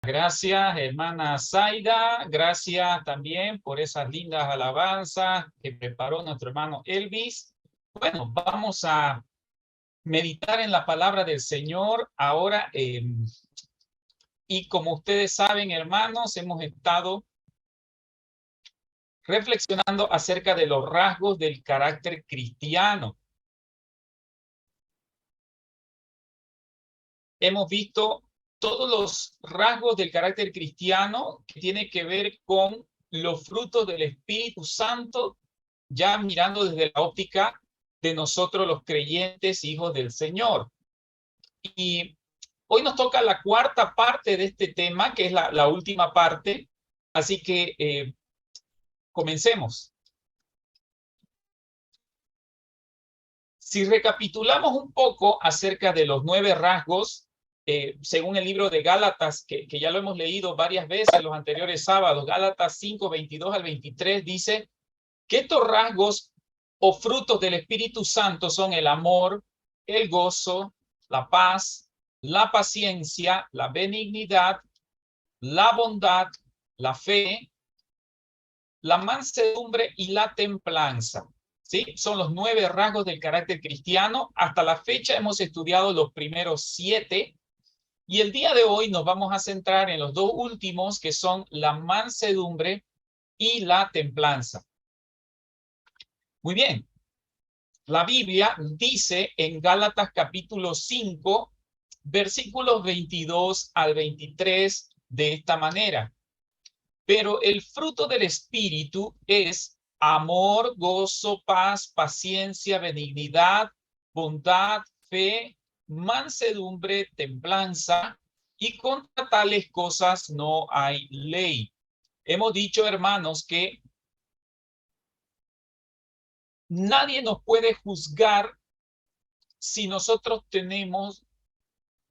Gracias, hermana Zaida. Gracias también por esas lindas alabanzas que preparó nuestro hermano Elvis. Bueno, vamos a meditar en la palabra del Señor ahora. Y como ustedes saben, hermanos, hemos estado reflexionando acerca de los rasgos del carácter cristiano. Hemos visto todos los rasgos del carácter cristiano que tiene que ver con los frutos del Espíritu Santo, ya mirando desde la óptica de nosotros los creyentes, hijos del Señor. Y hoy nos toca la cuarta parte de este tema, que es la última parte. Así que comencemos. Si recapitulamos un poco acerca de los 9 rasgos, según el libro de Gálatas, que ya lo hemos leído varias veces los anteriores sábados, Gálatas 5, 22 al 23, dice que estos rasgos o frutos del Espíritu Santo son el amor, el gozo, la paz, la paciencia, la benignidad, la bondad, la fe, la mansedumbre y la templanza. ¿Sí? Son los 9 rasgos del carácter cristiano. Hasta la fecha hemos estudiado los primeros 7 y el día de hoy nos vamos a centrar en los 2 últimos, que son la mansedumbre y la templanza. Muy bien. La Biblia dice en Gálatas capítulo 5, versículos 22 al 23 de esta manera. Pero el fruto del Espíritu es amor, gozo, paz, paciencia, benignidad, bondad, fe, mansedumbre, templanza, y contra tales cosas no hay ley. Hemos dicho, hermanos, que nadie nos puede juzgar si nosotros tenemos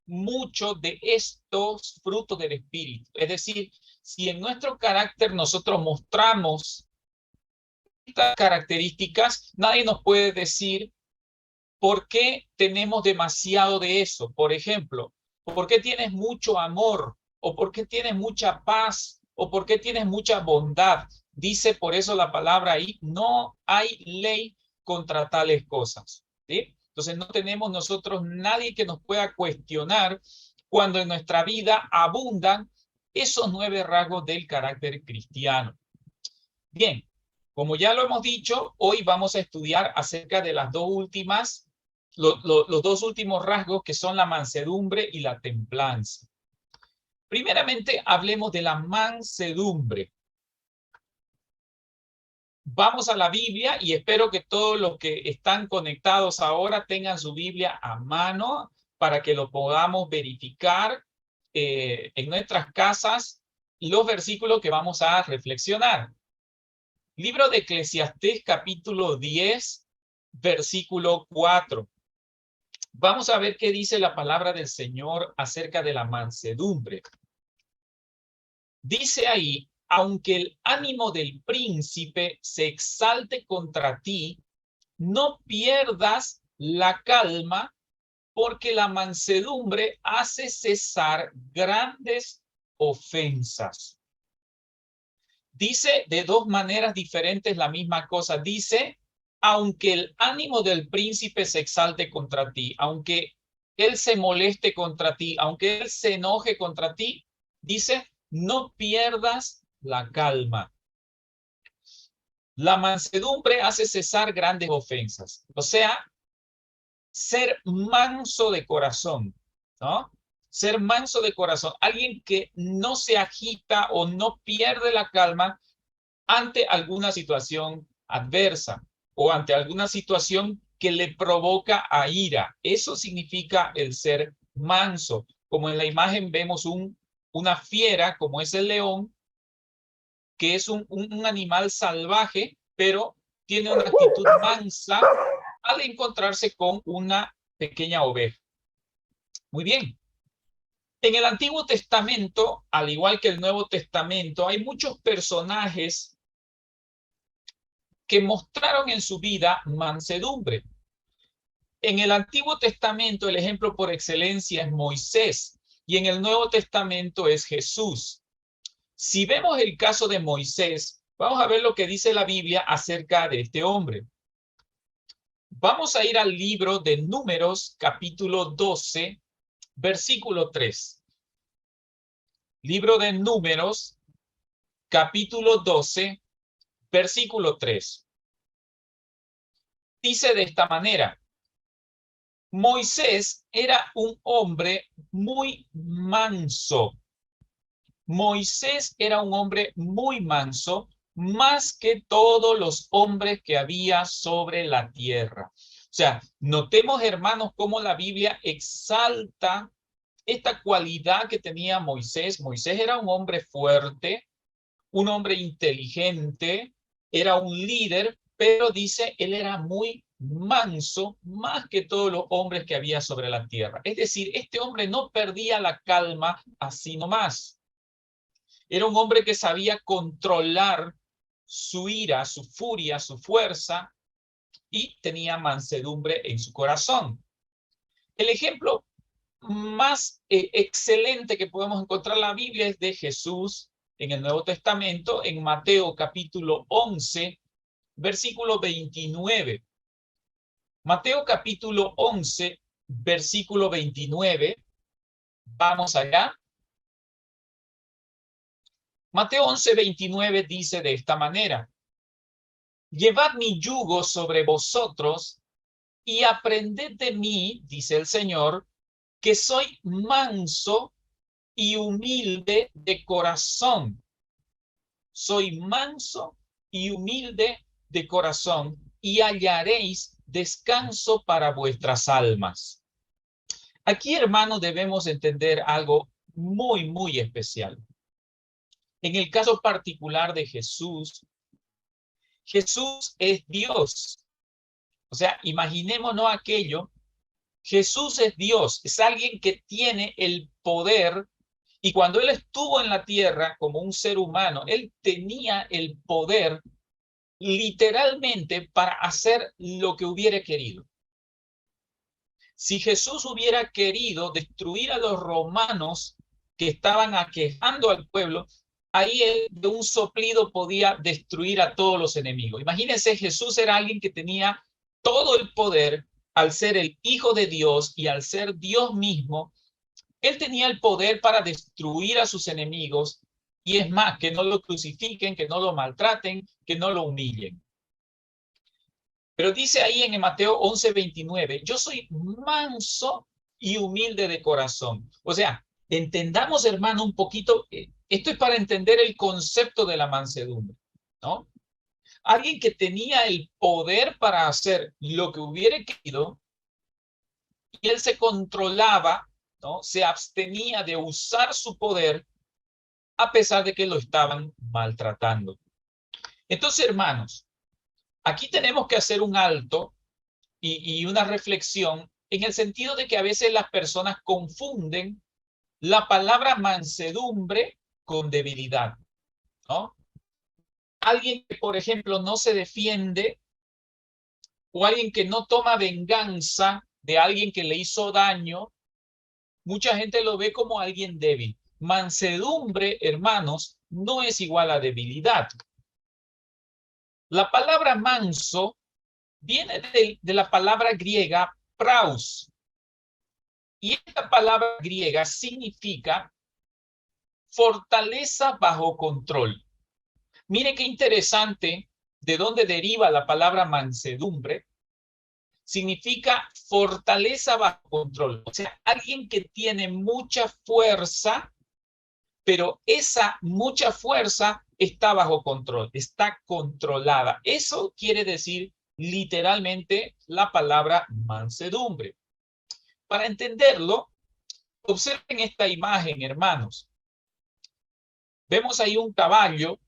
mucho de estos frutos del Espíritu. Es decir, si en nuestro carácter nosotros mostramos estas características, nadie nos puede decir por qué tenemos demasiado de eso. Por ejemplo, ¿por qué tienes mucho amor? ¿O por qué tienes mucha paz? ¿O por qué tienes mucha bondad? Dice por eso la palabra ahí, no hay ley contra tales cosas. ¿Sí? Entonces no tenemos nosotros nadie que nos pueda cuestionar cuando en nuestra vida abundan esos 9 rasgos del carácter cristiano. Bien, como ya lo hemos dicho, hoy vamos a estudiar acerca de las dos últimas, los 2 últimos rasgos, que son la mansedumbre y la templanza. Primeramente, hablemos de la mansedumbre. Vamos a la Biblia y espero que todos los que están conectados ahora tengan su Biblia a mano para que lo podamos verificar en nuestras casas los versículos que vamos a reflexionar. Libro de Eclesiastés, capítulo 10, versículo 4. Vamos a ver qué dice la palabra del Señor acerca de la mansedumbre. Dice ahí, aunque el ánimo del príncipe se exalte contra ti, no pierdas la calma, porque la mansedumbre hace cesar grandes ofensas. Dice de 2 maneras diferentes la misma cosa. Dice, aunque el ánimo del príncipe se exalte contra ti, aunque él se moleste contra ti, aunque él se enoje contra ti, dice, no pierdas la calma. La mansedumbre hace cesar grandes ofensas. O sea, ser manso de corazón, ¿no? Ser manso de corazón. Alguien que no se agita o no pierde la calma ante alguna situación adversa o ante alguna situación que le provoca a ira. Eso significa el ser manso. Como en la imagen vemos una fiera, como es el león, que es un animal salvaje, pero tiene una actitud mansa al encontrarse con una pequeña oveja. Muy bien. En el Antiguo Testamento, al igual que el Nuevo Testamento, hay muchos personajes que mostraron en su vida mansedumbre. En el Antiguo Testamento, el ejemplo por excelencia es Moisés. y en el Nuevo Testamento es Jesús. Si vemos el caso de Moisés, vamos a ver lo que dice la Biblia acerca de este hombre. Vamos a ir al libro de Números, capítulo 12, versículo 3. Libro de Números, capítulo 12, versículo 3. Dice de esta manera: Moisés era un hombre muy manso. Moisés era un hombre muy manso, más que todos los hombres que había sobre la tierra. O sea, notemos, hermanos, cómo la Biblia exalta esta cualidad que tenía Moisés. Moisés era un hombre fuerte, un hombre inteligente, era un líder, pero dice, él era muy manso, más que todos los hombres que había sobre la tierra. Es decir, este hombre no perdía la calma así nomás. Era un hombre que sabía controlar su ira, su furia, su fuerza, y tenía mansedumbre en su corazón. El ejemplo más excelente que podemos encontrar en la Biblia es de Jesús en el Nuevo Testamento, en Mateo capítulo 11, versículo 29. Mateo capítulo 11, versículo 29. Vamos allá. Mateo 11, 29 dice de esta manera: Llevad mi yugo sobre vosotros y aprended de mí, dice el Señor, que soy manso y humilde de corazón. Soy manso y humilde de corazón, y hallaréis descanso para vuestras almas. Aquí, hermanos, debemos entender algo muy, muy especial. En el caso particular de Jesús, Jesús es Dios. O sea, imaginémonos aquello. Jesús es Dios, es alguien que tiene el poder, y cuando él estuvo en la tierra como un ser humano, él tenía el poder literalmente para hacer lo que hubiera querido. Si Jesús hubiera querido destruir a los romanos que estaban aquejando al pueblo, ahí él de un soplido podía destruir a todos los enemigos. Imagínense, Jesús era alguien que tenía todo el poder al ser el Hijo de Dios y al ser Dios mismo. Él tenía el poder para destruir a sus enemigos, y es más, que no lo crucifiquen, que no lo maltraten, que no lo humillen. Pero dice ahí en Mateo 11:29, yo soy manso y humilde de corazón. O sea, entendamos, hermano, un poquito, esto es para entender el concepto de la mansedumbre, ¿no? Alguien que tenía el poder para hacer lo que hubiera querido, y él se controlaba, ¿no? Se abstenía de usar su poder a pesar de que lo estaban maltratando. Entonces, hermanos, aquí tenemos que hacer un alto y una reflexión en el sentido de que a veces las personas confunden la palabra mansedumbre con debilidad, ¿no? Alguien que, por ejemplo, no se defiende, o alguien que no toma venganza de alguien que le hizo daño, mucha gente lo ve como alguien débil. Mansedumbre, hermanos, no es igual a debilidad. La palabra manso viene de la palabra griega praus. Y esta palabra griega significa fortaleza bajo control. Mire qué interesante de dónde deriva la palabra mansedumbre. Significa fortaleza bajo control. O sea, alguien que tiene mucha fuerza, pero esa mucha fuerza está bajo control, está controlada. Eso quiere decir literalmente la palabra mansedumbre. Para entenderlo, observen esta imagen, hermanos. Vemos ahí un caballo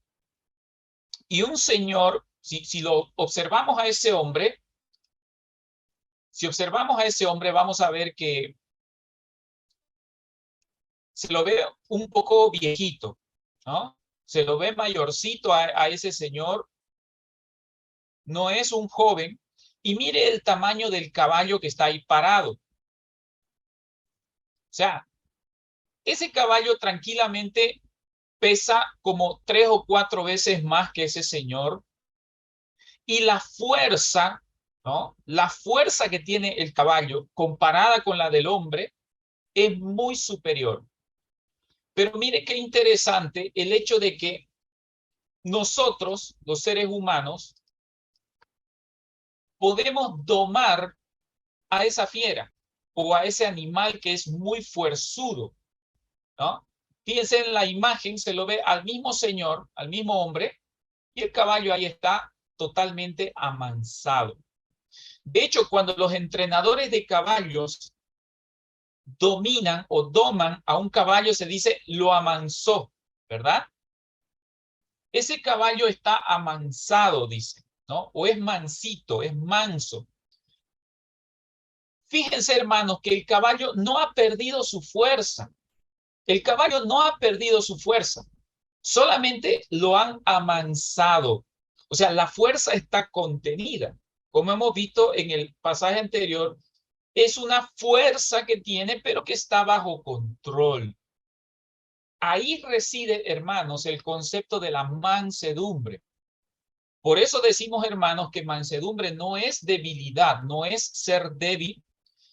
y un señor. Si lo observamos a ese hombre, vamos a ver que se lo ve un poco viejito, ¿no? Se lo ve mayorcito a ese señor. No es un joven. Y mire el tamaño del caballo que está ahí parado. O sea, ese caballo tranquilamente pesa como 3 o 4 veces más que ese señor, y la fuerza, ¿no? La fuerza que tiene el caballo comparada con la del hombre es muy superior. Pero mire qué interesante el hecho de que nosotros, los seres humanos, podemos domar a esa fiera o a ese animal que es muy fuerzudo, ¿no? Fíjense en la imagen, se lo ve al mismo señor, al mismo hombre, y el caballo ahí está totalmente amansado. De hecho, cuando los entrenadores de caballos dominan o doman a un caballo, se dice lo amansó, ¿verdad? Ese caballo está amansado, dice, ¿no? O es mansito, es manso. Fíjense, hermanos, que el caballo no ha perdido su fuerza. El caballo no ha perdido su fuerza. Solamente lo han amansado. O sea, la fuerza está contenida. Como hemos visto en el pasaje anterior, es una fuerza que tiene, pero que está bajo control. Ahí reside, hermanos, el concepto de la mansedumbre. Por eso decimos, hermanos, que mansedumbre no es debilidad, no es ser débil,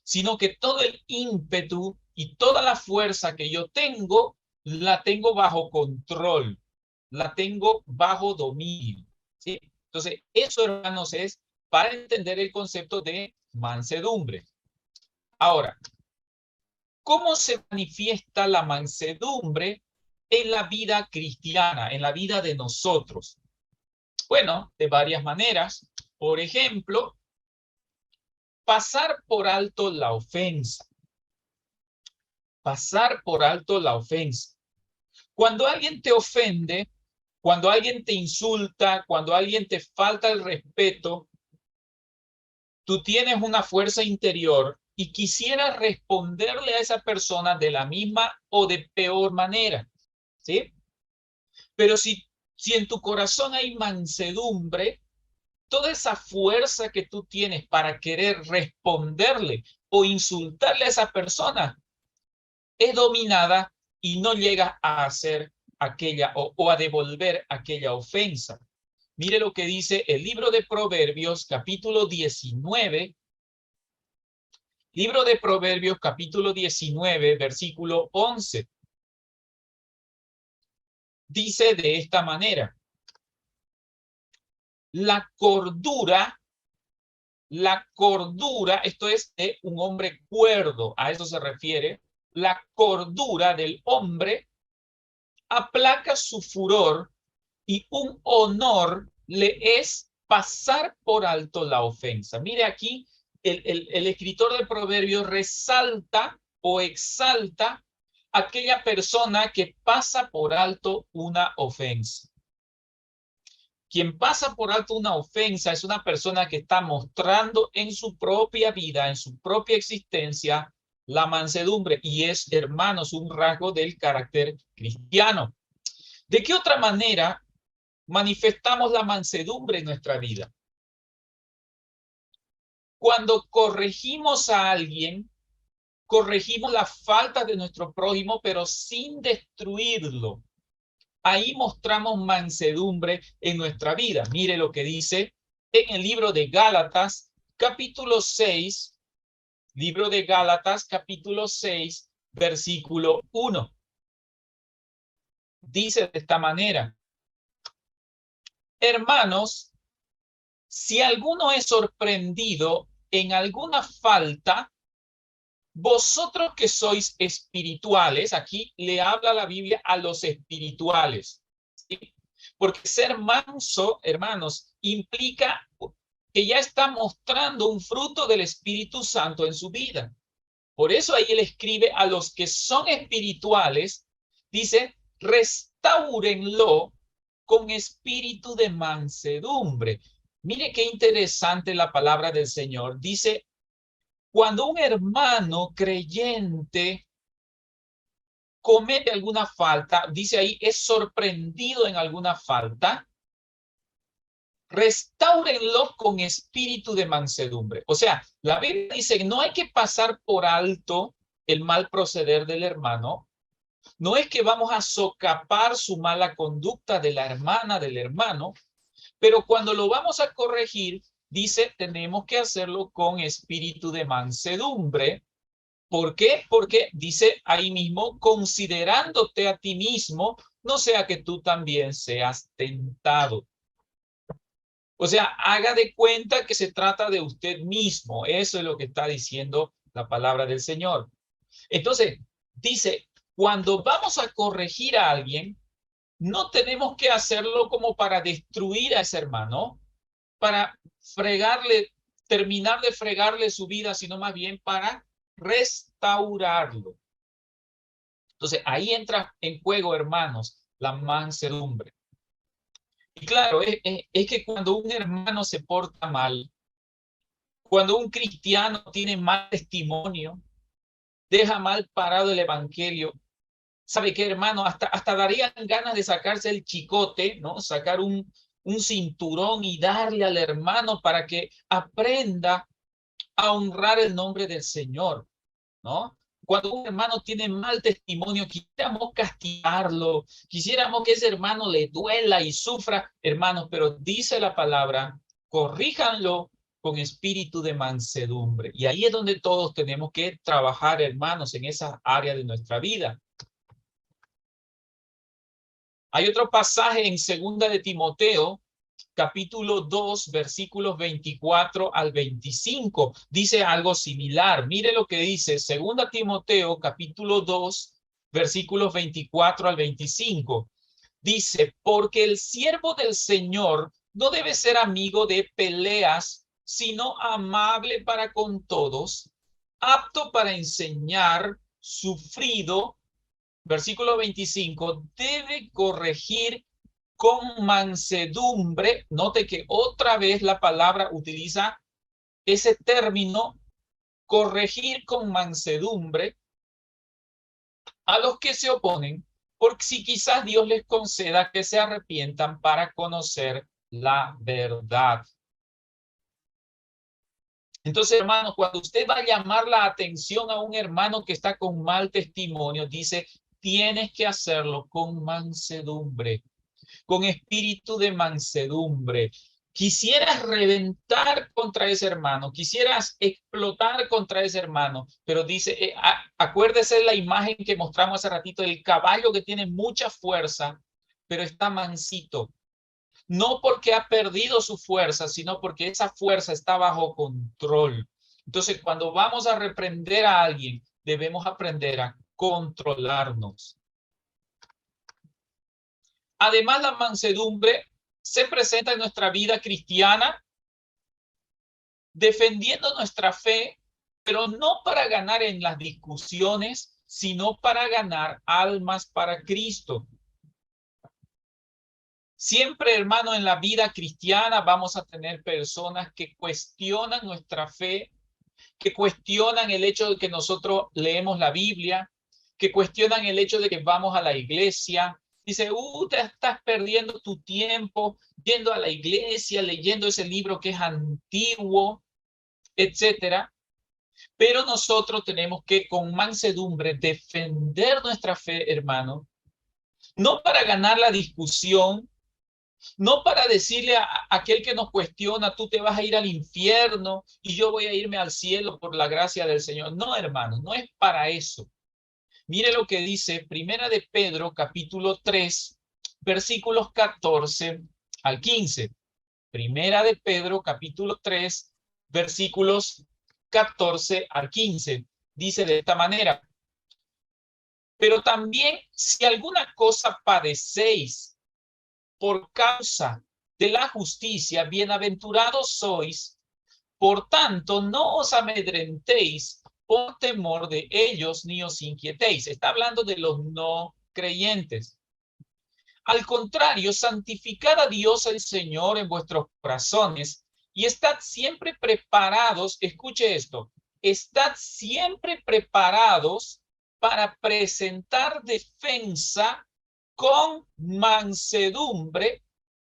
sino que todo el ímpetu y toda la fuerza que yo tengo, la tengo bajo control, la tengo bajo dominio, ¿sí? Entonces, eso, hermanos, es para entender el concepto de mansedumbre. Ahora, ¿cómo se manifiesta la mansedumbre en la vida cristiana, en la vida de nosotros? Bueno, de varias maneras. Por ejemplo, pasar por alto la ofensa. Pasar por alto la ofensa. Cuando alguien te ofende, cuando alguien te insulta, cuando alguien te falta el respeto, tú tienes una fuerza interior y quisieras responderle a esa persona de la misma o de peor manera, ¿sí? Pero si en tu corazón hay mansedumbre, toda esa fuerza que tú tienes para querer responderle o insultarle a esa persona es dominada y no llega a hacer aquella o a devolver aquella ofensa. Mire lo que dice el libro de Proverbios, capítulo 19. Libro de Proverbios, capítulo 19, versículo 11. Dice de esta manera: la cordura, esto es un hombre cuerdo, a eso se refiere, la cordura del hombre aplaca su furor y un honor le es pasar por alto la ofensa. Mire aquí, el escritor de Proverbios resalta o exalta aquella persona que pasa por alto una ofensa. Quien pasa por alto una ofensa es una persona que está mostrando en su propia vida, en su propia existencia, la mansedumbre, y es, hermanos, un rasgo del carácter cristiano. ¿De qué otra manera manifestamos la mansedumbre en nuestra vida? Cuando corregimos a alguien, corregimos las faltas de nuestro prójimo, pero sin destruirlo. Ahí mostramos mansedumbre en nuestra vida. Mire lo que dice en el libro de Gálatas, capítulo 6, libro de Gálatas, capítulo 6, versículo 1. Dice de esta manera: hermanos, si alguno es sorprendido en alguna falta, vosotros que sois espirituales, aquí le habla la Biblia a los espirituales, ¿sí? Porque ser manso, hermanos, implica que ya está mostrando un fruto del Espíritu Santo en su vida. Por eso ahí él escribe a los que son espirituales, dice, restáurenlo con espíritu de mansedumbre. Mire qué interesante la palabra del Señor. Dice, cuando un hermano creyente comete alguna falta, dice ahí, es sorprendido en alguna falta, restáurenlo con espíritu de mansedumbre. O sea, la Biblia dice que no hay que pasar por alto el mal proceder del hermano, No es que vamos a socapar su mala conducta de la hermana, del hermano, pero cuando lo vamos a corregir, dice, tenemos que hacerlo con espíritu de mansedumbre. ¿Por qué? Porque dice ahí mismo, considerándote a ti mismo, no sea que tú también seas tentado. O sea, haga de cuenta que se trata de usted mismo. Eso es lo que está diciendo la palabra del Señor. Entonces, dice, cuando vamos a corregir a alguien, no tenemos que hacerlo como para destruir a ese hermano, para fregarle, terminar de fregarle su vida, sino más bien para restaurarlo. Entonces, ahí entra en juego, hermanos, la mansedumbre. Y claro, es que cuando un hermano se porta mal, cuando un cristiano tiene mal testimonio, deja mal parado el evangelio, ¿sabe qué, hermano? Hasta darían ganas de sacarse el chicote, ¿no? Sacar un cinturón y darle al hermano para que aprenda a honrar el nombre del Señor, ¿no? Cuando un hermano tiene mal testimonio, quisiéramos castigarlo, quisiéramos que ese hermano le duela y sufra, hermanos, pero dice la palabra, corríjanlo con espíritu de mansedumbre. Y ahí es donde todos tenemos que trabajar, hermanos, en esa área de nuestra vida. Hay otro pasaje en 2 de Timoteo, capítulo 2, versículos 24 al 25. Dice algo similar. Mire lo que dice 2 Timoteo, capítulo 2, versículos 24 al 25. Dice, porque el siervo del Señor no debe ser amigo de peleas, sino amable para con todos, apto para enseñar, sufrido. Versículo 25, debe corregir con mansedumbre. Note que otra vez la palabra utiliza ese término, corregir con mansedumbre a los que se oponen, porque si quizás Dios les conceda que se arrepientan para conocer la verdad. Entonces, hermanos, cuando usted va a llamar la atención a un hermano que está con mal testimonio, dice, tienes que hacerlo con mansedumbre, con espíritu de mansedumbre. Quisieras reventar contra ese hermano, quisieras explotar contra ese hermano, pero dice, acuérdese la imagen que mostramos hace ratito, del caballo que tiene mucha fuerza, pero está mansito. No porque ha perdido su fuerza, sino porque esa fuerza está bajo control. Entonces, cuando vamos a reprender a alguien, debemos aprender a controlarnos. Además, la mansedumbre se presenta en nuestra vida cristiana defendiendo nuestra fe, pero no para ganar en las discusiones, sino para ganar almas para Cristo. Siempre, hermano, en la vida cristiana vamos a tener personas que cuestionan nuestra fe, que cuestionan el hecho de que nosotros leemos la Biblia, que cuestionan el hecho de que vamos a la iglesia. Dice, te estás perdiendo tu tiempo yendo a la iglesia, leyendo ese libro que es antiguo, etcétera. Pero nosotros tenemos que con mansedumbre defender nuestra fe, hermano, no para ganar la discusión, no para decirle a aquel que nos cuestiona, tú te vas a ir al infierno y yo voy a irme al cielo por la gracia del Señor. No, hermano, no es para eso. Mire lo que dice Primera de Pedro, capítulo 3, versículos 14 al 15. Primera de Pedro, capítulo 3, versículos 14 al 15. Dice de esta manera, pero también si alguna cosa padecéis por causa de la justicia, bienaventurados sois. Por tanto, no os amedrentéis por temor de ellos, ni os inquietéis. Está hablando de los no creyentes. Al contrario, santificad a Dios el Señor en vuestros corazones y estad siempre preparados, escuche esto, estad siempre preparados para presentar defensa con mansedumbre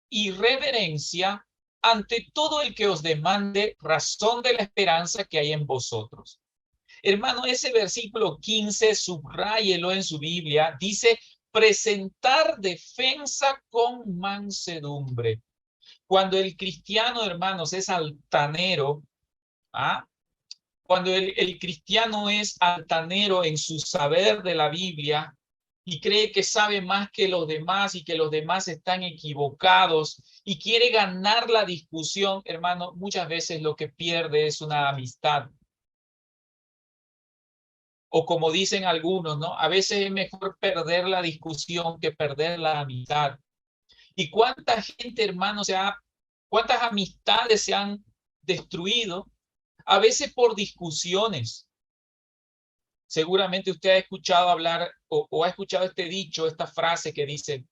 y reverencia ante todo el que os demande razón de la esperanza que hay en vosotros. Hermano, ese versículo 15, subráyelo en su Biblia, dice presentar defensa con mansedumbre. Cuando el cristiano, hermanos, es altanero, ¿ah? Cuando el cristiano es altanero en su saber de la Biblia y cree que sabe más que los demás y que los demás están equivocados y quiere ganar la discusión, hermano, muchas veces lo que pierde es una amistad. O como dicen algunos, ¿no? A veces es mejor perder la discusión que perder la amistad. ¿Y cuánta gente, hermano, cuántas amistades se han destruido? A veces por discusiones. Seguramente usted ha escuchado hablar o ha escuchado este dicho, esta frase que dice,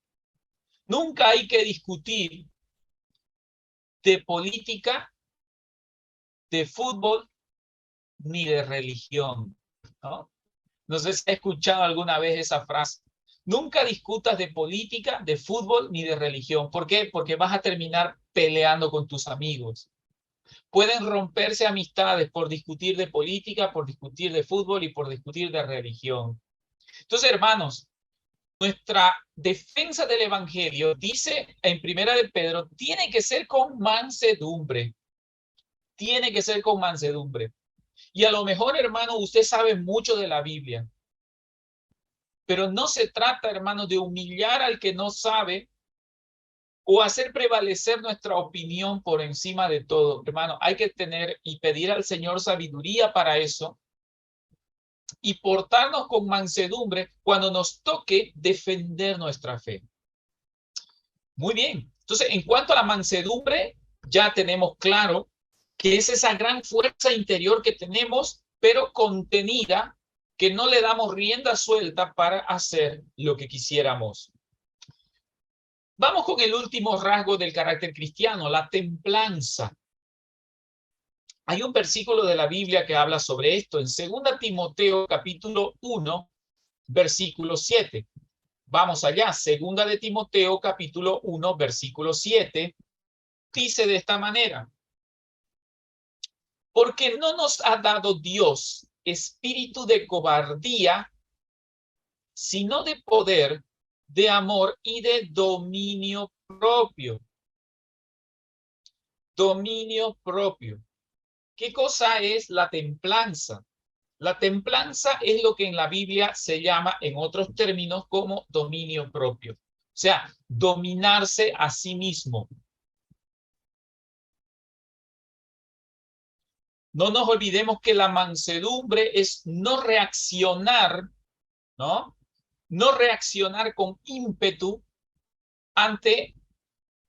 nunca hay que discutir de política, de fútbol, ni de religión, ¿no? No sé si ha escuchado alguna vez esa frase. Nunca discutas de política, de fútbol, ni de religión. ¿Por qué? Porque vas a terminar peleando con tus amigos. Pueden romperse amistades por discutir de política, por discutir de fútbol y por discutir de religión. Entonces, hermanos, nuestra defensa del evangelio, dice en Primera de Pedro, tiene que ser con mansedumbre. Tiene que ser con mansedumbre. Y a lo mejor, hermano, usted sabe mucho de la Biblia, pero no se trata, hermano, de humillar al que no sabe o hacer prevalecer nuestra opinión por encima de todo. Hermano, hay que tener y pedir al Señor sabiduría para eso y portarnos con mansedumbre cuando nos toque defender nuestra fe. Muy bien. Entonces, en cuanto a la mansedumbre, ya tenemos claro que es esa gran fuerza interior que tenemos, pero contenida, que no le damos rienda suelta para hacer lo que quisiéramos. Vamos con el último rasgo del carácter cristiano, la templanza. Hay un versículo de la Biblia que habla sobre esto en 2 Timoteo capítulo 1, versículo 7. Vamos allá, 2 de Timoteo capítulo 1, versículo 7, dice de esta manera: porque no nos ha dado Dios espíritu de cobardía, sino de poder, de amor y de dominio propio. Dominio propio. ¿Qué cosa es la templanza? La templanza es lo que en la Biblia se llama, en otros términos, como dominio propio. O sea, dominarse a sí mismo. No nos olvidemos que la mansedumbre es no reaccionar, ¿no? No reaccionar con ímpetu ante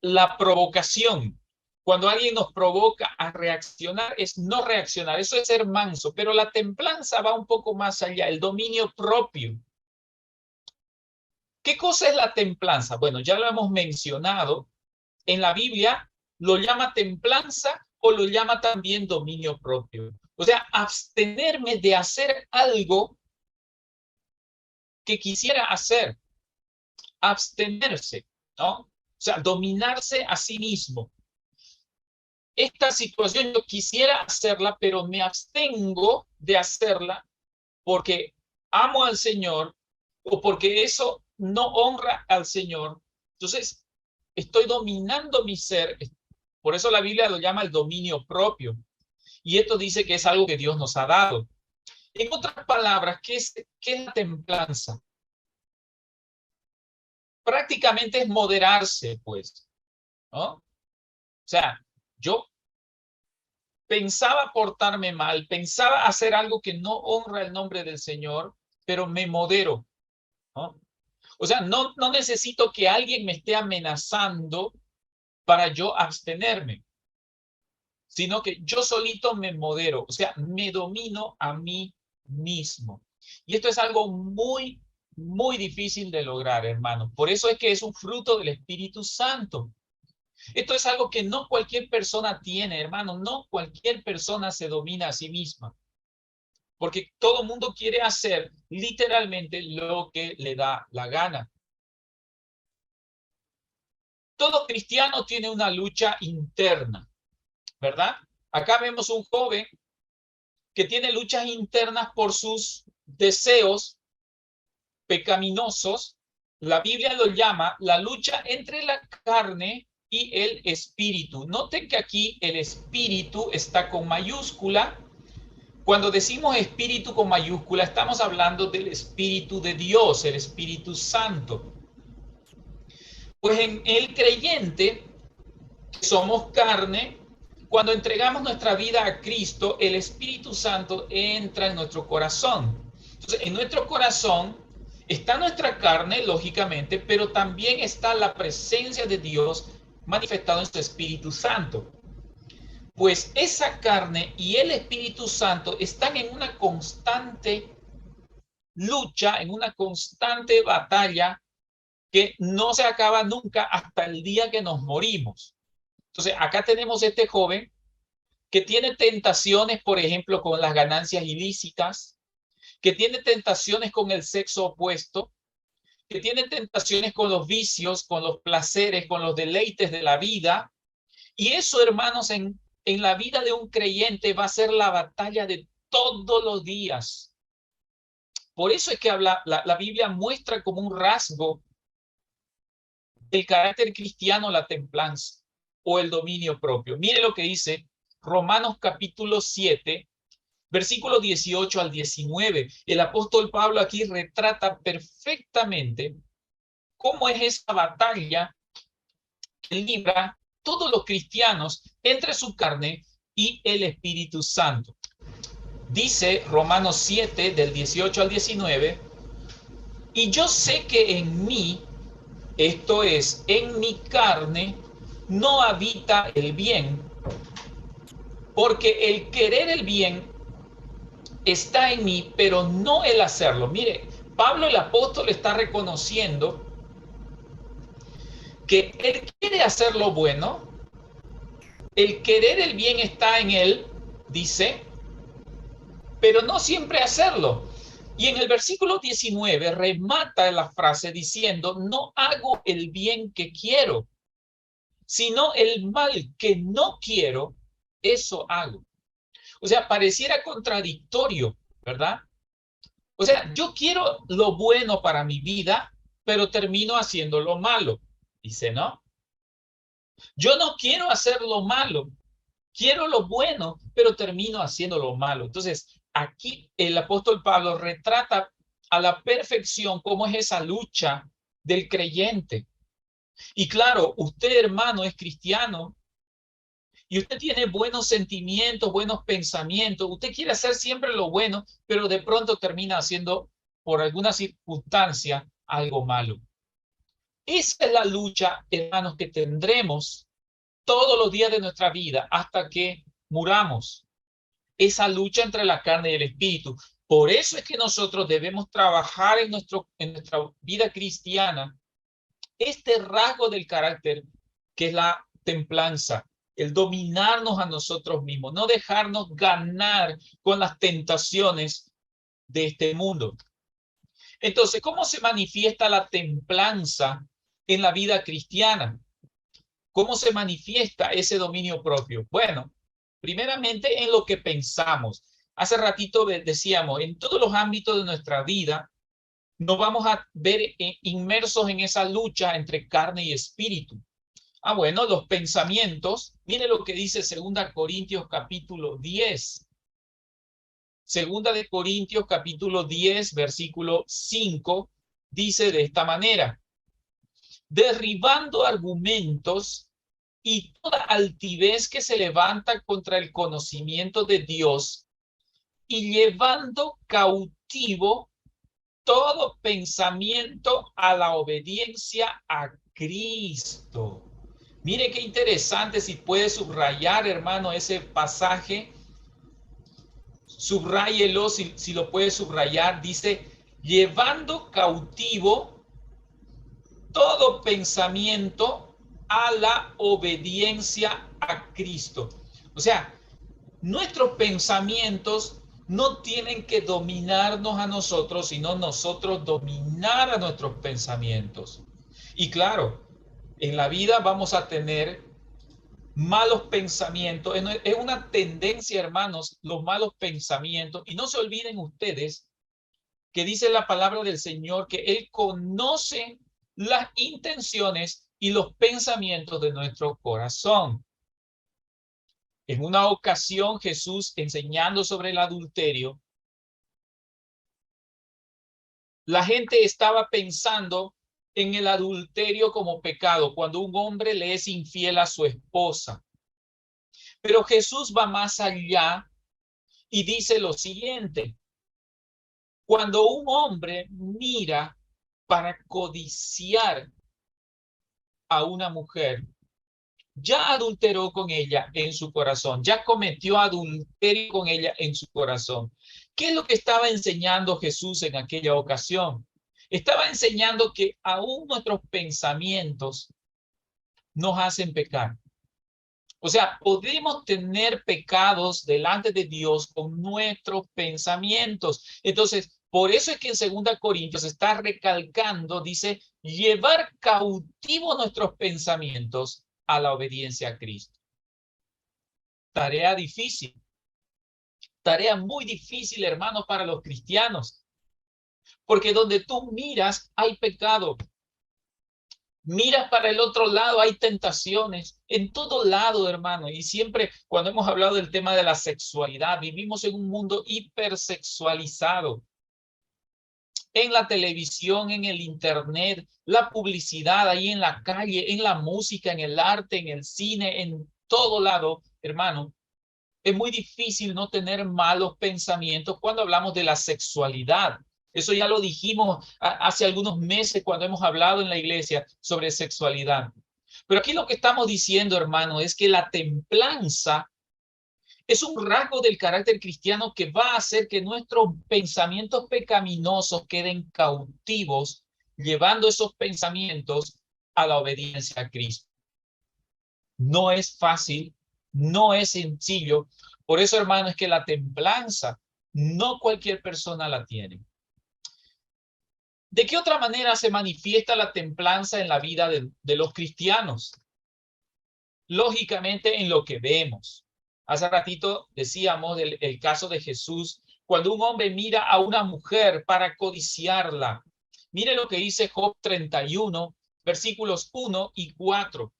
la provocación. Cuando alguien nos provoca a reaccionar, es no reaccionar. Eso es ser manso. Pero la templanza va un poco más allá, el dominio propio. ¿Qué cosa es la templanza? Bueno, ya lo hemos mencionado. En la Biblia lo llama templanza o lo llama también dominio propio. O sea, abstenerme de hacer algo que quisiera hacer. Abstenerse, ¿no? O sea, dominarse a sí mismo. Esta situación yo quisiera hacerla, pero me abstengo de hacerla porque amo al Señor o porque eso no honra al Señor. Entonces, estoy dominando mi ser. Por eso la Biblia lo llama el dominio propio. Y esto dice que es algo que Dios nos ha dado. En otras palabras, ¿qué es la templanza? Prácticamente es moderarse, pues, ¿no? O sea, yo pensaba portarme mal, pensaba hacer algo que no honra el nombre del Señor, pero me modero, ¿no? O sea, no necesito que alguien me esté amenazando para yo abstenerme, sino que yo solito me modero, o sea, me domino a mí mismo. Y esto es algo muy, muy difícil de lograr, hermano. Por eso es que es un fruto del Espíritu Santo. Esto es algo que no cualquier persona tiene, hermano. No cualquier persona se domina a sí misma. Porque todo mundo quiere hacer literalmente lo que le da la gana. Todo cristiano tiene una lucha interna, ¿verdad? Acá vemos un joven que tiene luchas internas por sus deseos pecaminosos. La Biblia lo llama la lucha entre la carne y el espíritu. Noten que aquí el espíritu está con mayúscula. Cuando decimos espíritu con mayúscula, estamos hablando del Espíritu de Dios, el Espíritu Santo. Pues en el creyente, somos carne, cuando entregamos nuestra vida a Cristo, el Espíritu Santo entra en nuestro corazón. Entonces, en nuestro corazón está nuestra carne, lógicamente, pero también está la presencia de Dios manifestado en su Espíritu Santo. Pues esa carne y el Espíritu Santo están en una constante lucha, en una constante batalla que no se acaba nunca hasta el día que nos morimos. Entonces, acá tenemos este joven que tiene tentaciones, por ejemplo, con las ganancias ilícitas, que tiene tentaciones con el sexo opuesto, que tiene tentaciones con los vicios, con los placeres, con los deleites de la vida. Y eso, hermanos, en la vida de un creyente va a ser la batalla de todos los días. Por eso es que la Biblia muestra como un rasgo del carácter cristiano la templanza o el dominio propio. Mire lo que dice Romanos capítulo 7, versículo 18 al 19. El apóstol Pablo aquí retrata perfectamente cómo es esa batalla que libra todos los cristianos entre su carne y el Espíritu Santo. Dice Romanos 7, del 18 al 19, y yo sé que en mí, esto es, en mi carne, no habita el bien, porque el querer el bien está en mí, pero no el hacerlo. Mire, Pablo el apóstol está reconociendo que él quiere hacer lo bueno, el querer el bien está en él, dice, pero no siempre hacerlo. Y en el versículo 19 remata la frase diciendo, no hago el bien que quiero, sino el mal que no quiero, eso hago. O sea, pareciera contradictorio, ¿verdad? O sea, yo quiero lo bueno para mi vida, pero termino haciendo lo malo. Dice, ¿no? Yo no quiero hacer lo malo, quiero lo bueno, pero termino haciendo lo malo. Entonces, aquí el apóstol Pablo retrata a la perfección cómo es esa lucha del creyente. Y claro, usted, hermano, es cristiano y usted tiene buenos sentimientos, buenos pensamientos. Usted quiere hacer siempre lo bueno, pero de pronto termina haciendo, por alguna circunstancia, algo malo. Esa es la lucha, hermanos, que tendremos todos los días de nuestra vida hasta que muramos. Esa lucha entre la carne y el espíritu. Por eso es que nosotros debemos trabajar en nuestra vida cristiana este rasgo del carácter que es la templanza, el dominarnos a nosotros mismos, no dejarnos ganar con las tentaciones de este mundo. Entonces, ¿cómo se manifiesta la templanza en la vida cristiana? ¿Cómo se manifiesta ese dominio propio? Bueno, primeramente en lo que pensamos. Hace ratito decíamos, en todos los ámbitos de nuestra vida, nos vamos a ver inmersos en esa lucha entre carne y espíritu. Bueno, los pensamientos, mire lo que dice 2 Corintios capítulo 10. 2 Corintios capítulo 10, versículo 5, dice de esta manera, derribando argumentos y toda altivez que se levanta contra el conocimiento de Dios y llevando cautivo todo pensamiento a la obediencia a Cristo. Mire qué interesante, si puede subrayar, hermano, ese pasaje, subráyelo si lo puede subrayar, dice, llevando cautivo todo pensamiento a la obediencia a Cristo. O sea, nuestros pensamientos no tienen que dominarnos a nosotros, sino nosotros dominar a nuestros pensamientos. Y claro, en la vida vamos a tener malos pensamientos. Es una tendencia, hermanos, los malos pensamientos. Y no se olviden ustedes que dice la palabra del Señor que Él conoce las intenciones y los pensamientos de nuestro corazón. En una ocasión, Jesús, enseñando sobre el adulterio, la gente estaba pensando en el adulterio como pecado, cuando un hombre le es infiel a su esposa. Pero Jesús va más allá y dice lo siguiente: cuando un hombre mira para codiciar a una mujer, ya adulteró con ella en su corazón, ya cometió adulterio con ella en su corazón. ¿Qué es lo que estaba enseñando Jesús en aquella ocasión? Estaba enseñando que aún nuestros pensamientos nos hacen pecar. O sea, podemos tener pecados delante de Dios con nuestros pensamientos. Entonces, por eso es que en 2 Corintios está recalcando, dice, llevar cautivo nuestros pensamientos a la obediencia a Cristo. Tarea difícil, tarea muy difícil, hermanos, para los cristianos, porque donde tú miras hay pecado. Miras para el otro lado, hay tentaciones en todo lado, hermano. Y siempre cuando hemos hablado del tema de la sexualidad, vivimos en un mundo hipersexualizado. En la televisión, en el internet, la publicidad, ahí en la calle, en la música, en el arte, en el cine, en todo lado, hermano. Es muy difícil no tener malos pensamientos cuando hablamos de la sexualidad. Eso ya lo dijimos hace algunos meses cuando hemos hablado en la iglesia sobre sexualidad. Pero aquí lo que estamos diciendo, hermano, es que la templanza es un rasgo del carácter cristiano que va a hacer que nuestros pensamientos pecaminosos queden cautivos, llevando esos pensamientos a la obediencia a Cristo. No es fácil, no es sencillo. Por eso, hermano, es que la templanza no cualquier persona la tiene. ¿De qué otra manera se manifiesta la templanza en la vida de los cristianos? Lógicamente en lo que vemos. Hace ratito decíamos el caso de Jesús, cuando un hombre mira a una mujer para codiciarla. Mire lo que dice Job 31, versículos 1 y 4.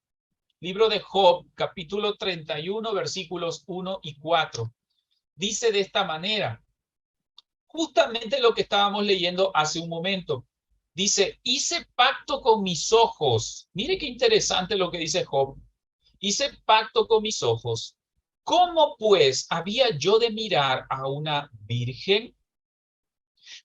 Libro de Job, capítulo 31, versículos 1 y 4. Dice de esta manera, justamente lo que estábamos leyendo hace un momento. Dice, hice pacto con mis ojos. Mire qué interesante lo que dice Job. Hice pacto con mis ojos. ¿Cómo pues había yo de mirar a una virgen?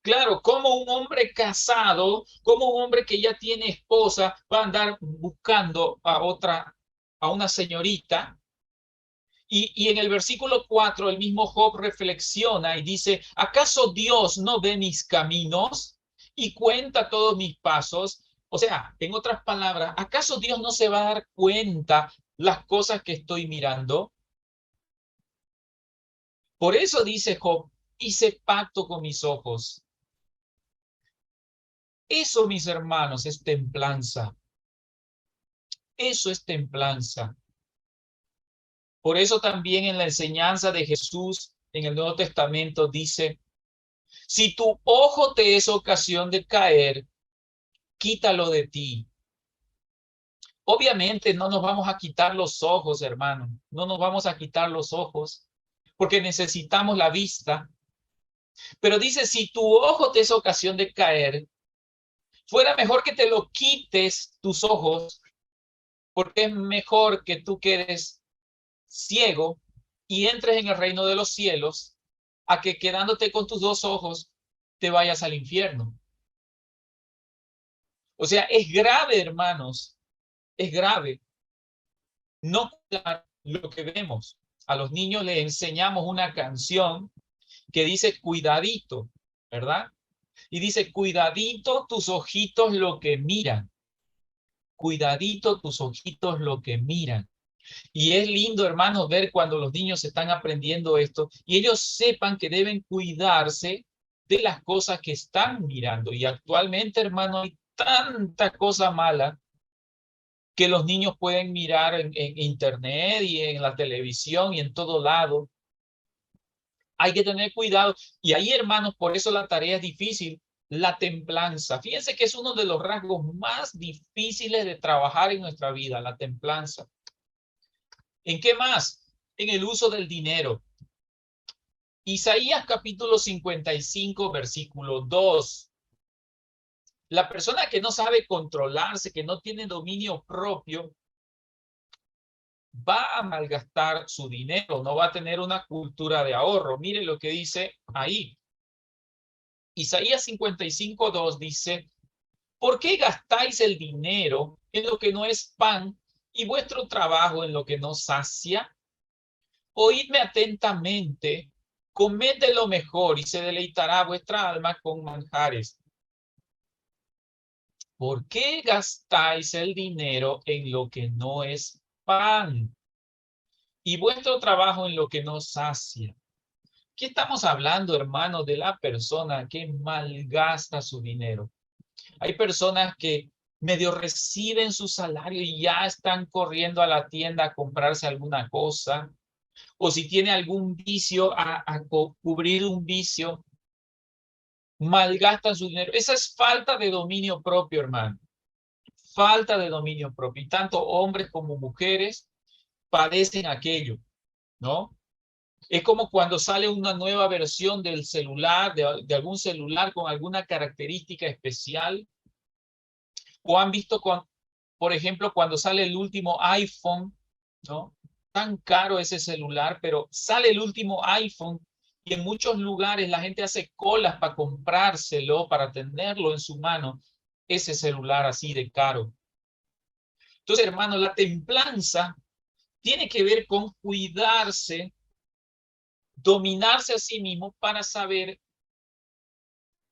Claro, como un hombre casado, como un hombre que ya tiene esposa, va a andar buscando a una señorita. Y en el versículo 4, el mismo Job reflexiona y dice, ¿acaso Dios no ve mis caminos y cuenta todos mis pasos? O sea, en otras palabras, ¿acaso Dios no se va a dar cuenta las cosas que estoy mirando? Por eso dice Job, hice pacto con mis ojos. Eso, mis hermanos, es templanza. Eso es templanza. Por eso también en la enseñanza de Jesús en el Nuevo Testamento dice, si tu ojo te es ocasión de caer, quítalo de ti. Obviamente no nos vamos a quitar los ojos, hermano. No nos vamos a quitar los ojos porque necesitamos la vista. Pero dice, si tu ojo te es ocasión de caer, fuera mejor que te lo quites tus ojos, porque es mejor que tú quedes ciego y entres en el reino de los cielos, a que quedándote con tus dos ojos te vayas al infierno. O sea, es grave, hermanos, es grave no cuidar lo que vemos. A los niños les enseñamos una canción que dice cuidadito, ¿verdad? Y dice, cuidadito tus ojitos lo que miran. Cuidadito tus ojitos lo que miran. Y es lindo, hermanos, ver cuando los niños están aprendiendo esto y ellos sepan que deben cuidarse de las cosas que están mirando. Y actualmente, hermano, hay tanta cosa mala que los niños pueden mirar en internet y en la televisión y en todo lado. Hay que tener cuidado. Y ahí, hermanos, por eso la tarea es difícil. La templanza. Fíjense que es uno de los rasgos más difíciles de trabajar en nuestra vida, la templanza. ¿En qué más? En el uso del dinero. Isaías capítulo 55, versículo 2. La persona que no sabe controlarse, que no tiene dominio propio, va a malgastar su dinero, no va a tener una cultura de ahorro. Mire lo que dice ahí. Isaías 55, 2 dice, ¿por qué gastáis el dinero en lo que no es pan y vuestro trabajo en lo que no sacia? Oídme atentamente, comed de lo mejor y se deleitará vuestra alma con manjares. ¿Por qué gastáis el dinero en lo que no es pan y vuestro trabajo en lo que no sacia? ¿Qué estamos hablando, hermanos, de la persona que malgasta su dinero? Hay personas que medio reciben su salario y ya están corriendo a la tienda a comprarse alguna cosa, o si tiene algún vicio, a cubrir un vicio, malgastan su dinero. Esa es falta de dominio propio, hermano. Falta de dominio propio. Y tanto hombres como mujeres padecen aquello, ¿no? Es como cuando sale una nueva versión del celular, de algún celular con alguna característica especial, o han visto, por ejemplo, cuando sale el último iPhone, ¿no? Tan caro ese celular, pero sale el último iPhone y en muchos lugares la gente hace colas para comprárselo, para tenerlo en su mano, ese celular así de caro. Entonces, hermano, la templanza tiene que ver con cuidarse, dominarse a sí mismo para saber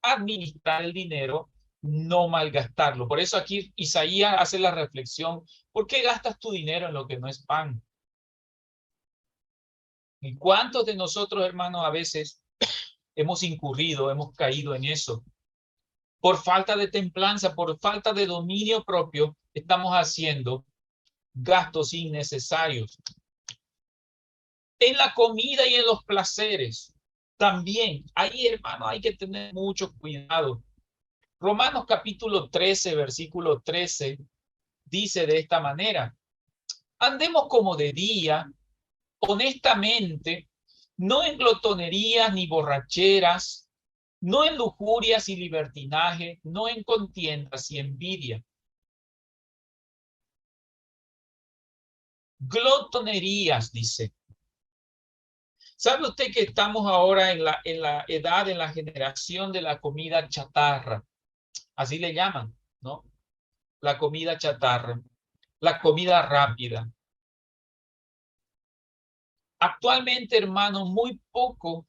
administrar el dinero, no malgastarlo. Por eso aquí Isaías hace la reflexión, ¿por qué gastas tu dinero en lo que no es pan? ¿Y cuántos de nosotros, hermanos, a veces hemos incurrido, hemos caído en eso? Por falta de templanza, por falta de dominio propio, estamos haciendo gastos innecesarios. En la comida y en los placeres, también, ahí, hermano, hay que tener mucho cuidado. Romanos capítulo 13, versículo 13, dice de esta manera, andemos como de día, honestamente, no en glotonerías ni borracheras, no en lujurias y libertinaje, no en contiendas y envidia. Glotonerías, dice. ¿Sabe usted que estamos ahora en la edad, en la generación de la comida chatarra? Así le llaman, ¿no? La comida chatarra, la comida rápida. Actualmente, hermano, muy poco,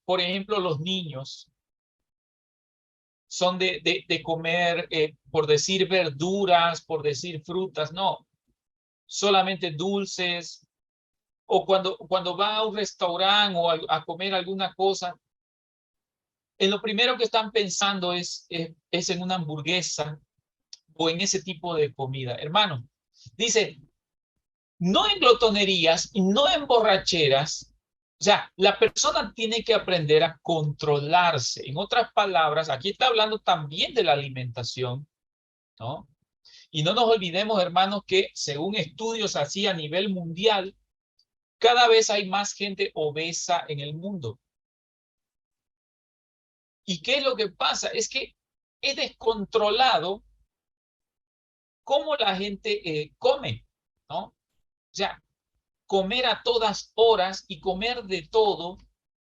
por ejemplo, los niños son de comer, por decir verduras, por decir frutas, no, solamente dulces, o cuando va a un restaurante o a comer alguna cosa, en lo primero que están pensando es en una hamburguesa o en ese tipo de comida. Hermano, dice, no en glotonerías y no en borracheras. O sea, la persona tiene que aprender a controlarse. En otras palabras, aquí está hablando también de la alimentación, ¿no? Y no nos olvidemos, hermanos, que según estudios así a nivel mundial, cada vez hay más gente obesa en el mundo. ¿Y qué es lo que pasa? Es que es descontrolado cómo la gente come, ¿no? O sea, comer a todas horas y comer de todo,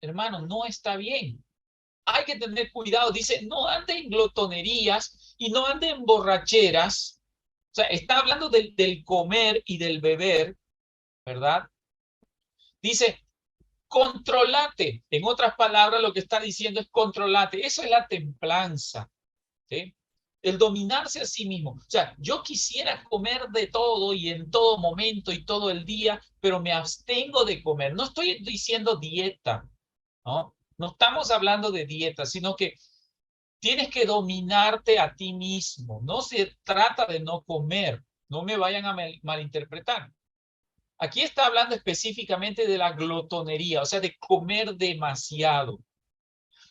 hermano, no está bien. Hay que tener cuidado. Dice, no ande en glotonerías y no ande en borracheras. O sea, está hablando del comer y del beber, ¿verdad? Dice, controlate. En otras palabras, lo que está diciendo es controlate. Eso es la templanza, ¿sí? El dominarse a sí mismo. O sea, yo quisiera comer de todo y en todo momento y todo el día, pero me abstengo de comer. No estoy diciendo dieta, ¿no? No estamos hablando de dieta, sino que tienes que dominarte a ti mismo. No se trata de no comer, No me vayan a malinterpretar. Aquí está hablando específicamente de la glotonería, o sea, de comer demasiado.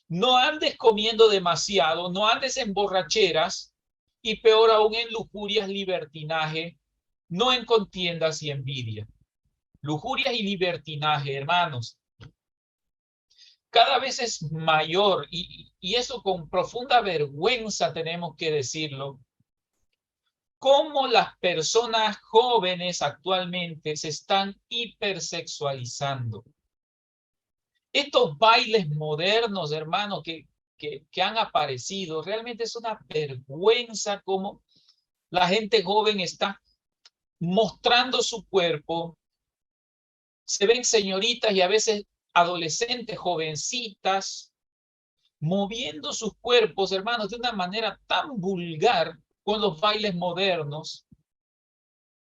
No andes comiendo demasiado, no andes en borracheras y peor aún en lujurias, libertinaje, no en contiendas y envidia. Lujurias y libertinaje, hermanos, cada vez es mayor y eso con profunda vergüenza tenemos que decirlo. Cómo las personas jóvenes actualmente se están hipersexualizando. Estos bailes modernos, hermano, que han aparecido, realmente es una vergüenza cómo la gente joven está mostrando su cuerpo. Se ven señoritas y a veces adolescentes, jovencitas, moviendo sus cuerpos, hermanos, de una manera tan vulgar con los bailes modernos.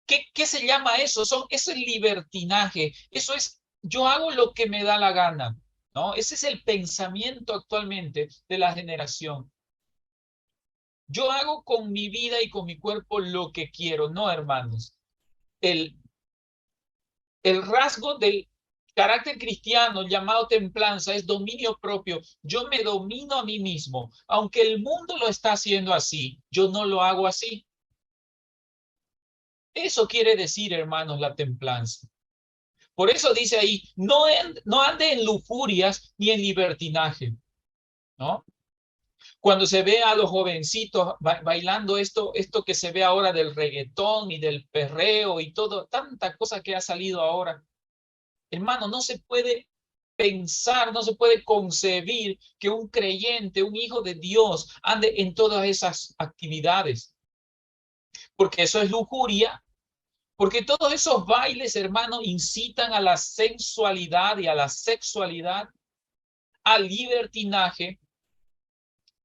¿Qué se llama eso? Eso es libertinaje. Eso es, yo hago lo que me da la gana, ¿no? Ese es el pensamiento actualmente de la generación. Yo hago con mi vida y con mi cuerpo lo que quiero, no, hermanos. El, el rasgo del carácter cristiano llamado templanza es dominio propio. Yo me domino a mí mismo. Aunque el mundo lo está haciendo así, yo no lo hago así. Eso quiere decir, hermanos, la templanza. Por eso dice ahí, no ande en lujurias ni en libertinaje, ¿no? Cuando se ve a los jovencitos bailando esto que se ve ahora del reggaetón y del perreo y todo, tanta cosa que ha salido ahora, hermano, no se puede pensar, no se puede concebir que un creyente, un hijo de Dios, ande en todas esas actividades, porque eso es lujuria. Porque todos esos bailes, hermano, incitan a la sensualidad y a la sexualidad, al libertinaje,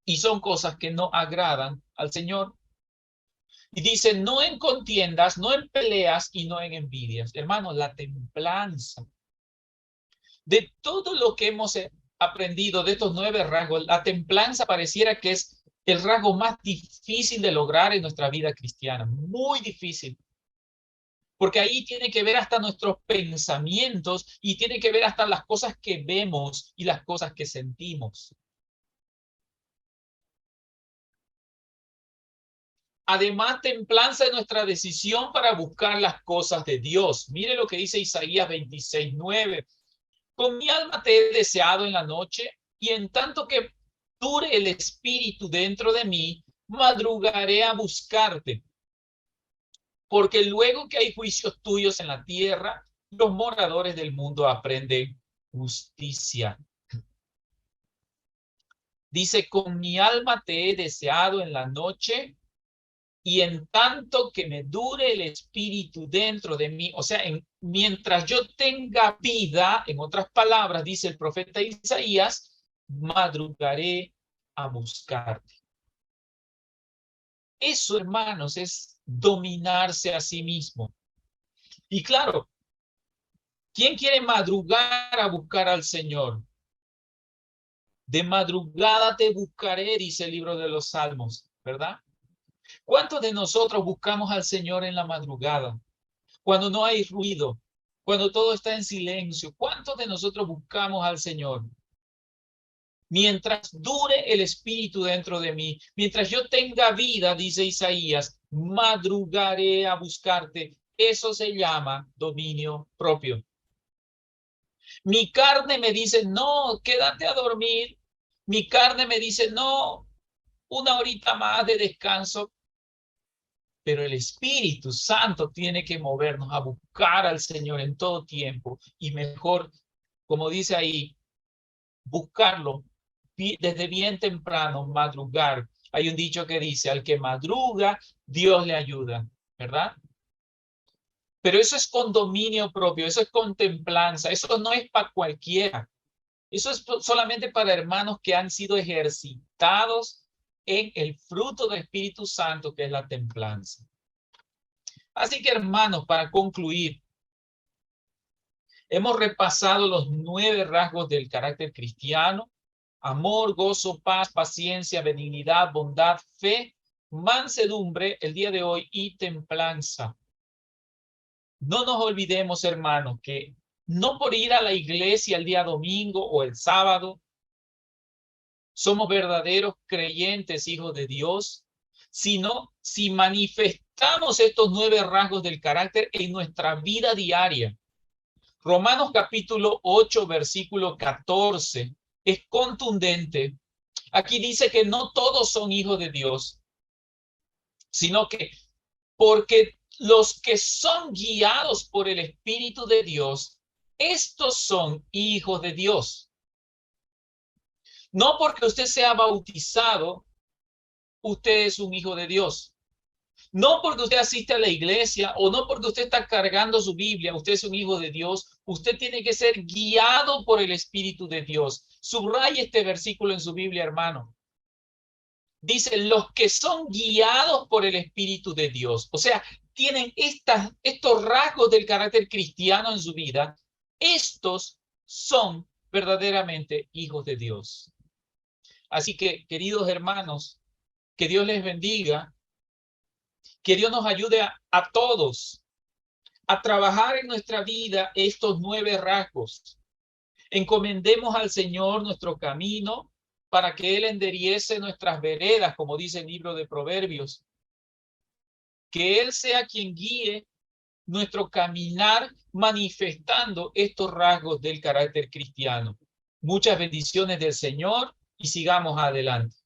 y son cosas que no agradan al Señor. Y dice, no en contiendas, no en peleas y no en envidias. Hermano, la templanza. De todo lo que hemos aprendido de estos 9 rasgos, la templanza pareciera que es el rasgo más difícil de lograr en nuestra vida cristiana. Muy difícil. Porque ahí tiene que ver hasta nuestros pensamientos y tiene que ver hasta las cosas que vemos y las cosas que sentimos. Además, templanza es nuestra decisión para buscar las cosas de Dios. Mire lo que dice Isaías 26:9. Con mi alma te he deseado en la noche y en tanto que dure el espíritu dentro de mí, madrugaré a buscarte. Porque luego que hay juicios tuyos en la tierra, los moradores del mundo aprenden justicia. Dice, con mi alma te he deseado en la noche y en tanto que me dure el espíritu dentro de mí, o sea, mientras yo tenga vida, en otras palabras, dice el profeta Isaías, madrugaré a buscarte. Eso, hermanos, es dominarse a sí mismo. Y claro, ¿quién quiere madrugar a buscar al Señor? De madrugada te buscaré, dice el libro de los Salmos, ¿verdad? ¿Cuántos de nosotros buscamos al Señor en la madrugada? Cuando no hay ruido, cuando todo está en silencio. ¿Cuántos de nosotros buscamos al Señor? Mientras dure el espíritu dentro de mí, mientras yo tenga vida, dice Isaías, madrugaré a buscarte. Eso se llama dominio propio. Mi carne me dice, no, quédate a dormir. Mi carne me dice, no, una horita más de descanso. Pero el Espíritu Santo tiene que movernos a buscar al Señor en todo tiempo y mejor, como dice ahí, buscarlo desde bien temprano, madrugar. Hay un dicho que dice, al que madruga, Dios le ayuda, ¿verdad? Pero eso es con dominio propio, eso es con templanza, eso no es para cualquiera. Eso es solamente para hermanos que han sido ejercitados en el fruto del Espíritu Santo, que es la templanza. Así que, hermanos, para concluir, hemos repasado los 9 rasgos del carácter cristiano: amor, gozo, paz, paciencia, benignidad, bondad, fe mansedumbre el día de hoy y templanza. No nos olvidemos, hermanos, que no por ir a la iglesia el día domingo o el sábado somos verdaderos creyentes, hijos de Dios, sino si manifestamos estos 9 rasgos del carácter en nuestra vida diaria. Romanos capítulo 8, versículo 14, es contundente. Aquí dice que no todos son hijos de Dios, sino que porque los que son guiados por el Espíritu de Dios, estos son hijos de Dios. No porque usted sea bautizado, usted es un hijo de Dios. No porque usted asiste a la iglesia o no porque usted está cargando su Biblia, usted es un hijo de Dios. Usted tiene que ser guiado por el Espíritu de Dios. Subraya este versículo en su Biblia, hermano. Dice, los que son guiados por el Espíritu de Dios. O sea, tienen estos rasgos del carácter cristiano en su vida. Estos son verdaderamente hijos de Dios. Así que, queridos hermanos, que Dios les bendiga, que Dios nos ayude a todos a trabajar en nuestra vida estos 9 rasgos. Encomendemos al Señor nuestro camino para que Él enderiece nuestras veredas, como dice el libro de Proverbios. Que Él sea quien guíe nuestro caminar manifestando estos rasgos del carácter cristiano. Muchas bendiciones del Señor y sigamos adelante.